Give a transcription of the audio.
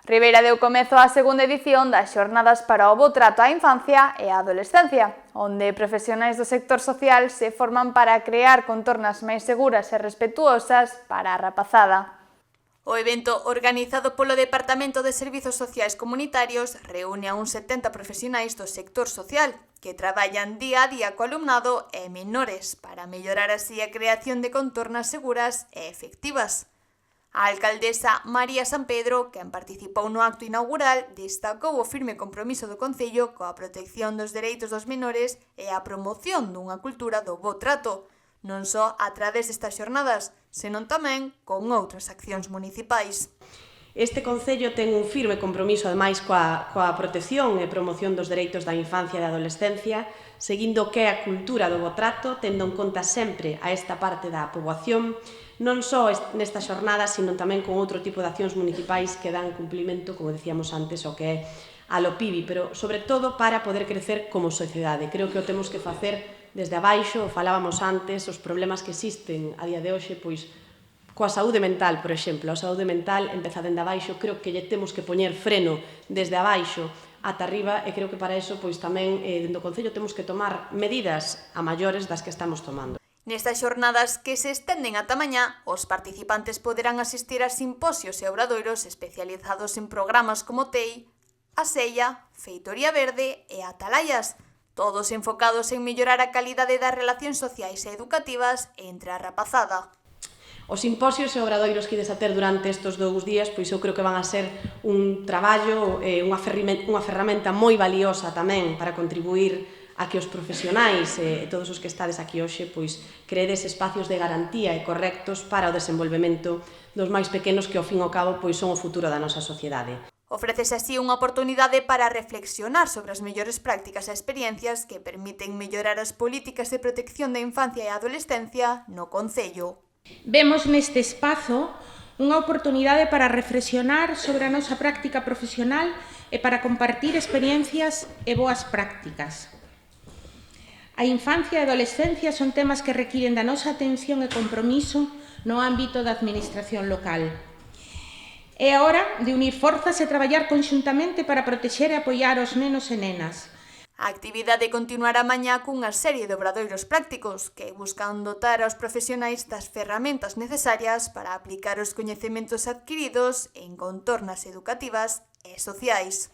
Ribeira deu comezo á segunda edición das Xornadas para o bo trato á infancia e á adolescencia, onde profesionais do sector social se forman para crear contornas máis seguras e respetuosas para a rapazada. O evento, organizado polo Departamento de Servizos Sociais Comunitarios, reúne a uns 70 profesionais do sector social que traballan día a día co alumnado e menores para mellorar así a creación de contornas seguras e efectivas. A alcaldesa María San Pedro, quen participou no acto inaugural, destacou o firme compromiso do Concello coa protección dos dereitos dos menores e a promoción dunha cultura do bo trato, non só a través destas xornadas, senón tamén con outras accións municipais. Este Concello ten un firme compromiso, ademais, coa protección e promoción dos dereitos da infancia e da adolescencia, seguindo que é a cultura do bo trato, tendo en conta sempre a esta parte da poboación, non só nesta xornada, sino tamén con outro tipo de accións municipais que dan cumplimento, como decíamos antes, ao que é a LOPIBI, pero sobre todo para poder crecer como sociedade. Creo que o temos que facer desde abaixo, falábamos antes, os problemas que existen a día de hoxe, pois, coa saúde mental, por exemplo. A saúde mental empeza dende abaixo, creo que lle temos que poñer freno desde abaixo ata arriba e creo que para iso pois tamén dende o Concello temos que tomar medidas a maiores das que estamos tomando. Nestas xornadas que se estenden ata mañá, os participantes poderán asistir a simposios e obradoiros especializados en programas como TEI, Asella, Feitoría Verde e Atalaias, todos enfocados en mellorar a calidade das relacións sociais e educativas entre a rapazada. Os simposios e obradoiros que ides a ter durante estes 2 días, pois eu creo que van a ser un traballo, unha ferramenta moi valiosa tamén para contribuir a que os profesionais e todos os que estades aquí hoxe pois creedes espacios de garantía e correctos para o desenvolvemento dos máis pequenos que ao fin e ao cabo pois son o futuro da nosa sociedade. Ofrécese así unha oportunidade para reflexionar sobre as mellores prácticas e experiencias que permiten mellorar as políticas de protección da infancia e a adolescencia no Concello. Vemos neste espazo unha oportunidade para reflexionar sobre a nosa práctica profesional e para compartir experiencias e boas prácticas. A infancia e a adolescencia son temas que requiren da nosa atención e compromiso no ámbito da administración local. É a hora de unir forzas e traballar conxuntamente para protexer e apoiar os nenos e nenas. A actividade continuará mañá cunha serie de obradoiros prácticos que buscan dotar aos profesionais das ferramentas necesarias para aplicar os coñecementos adquiridos en contornas educativas e sociais.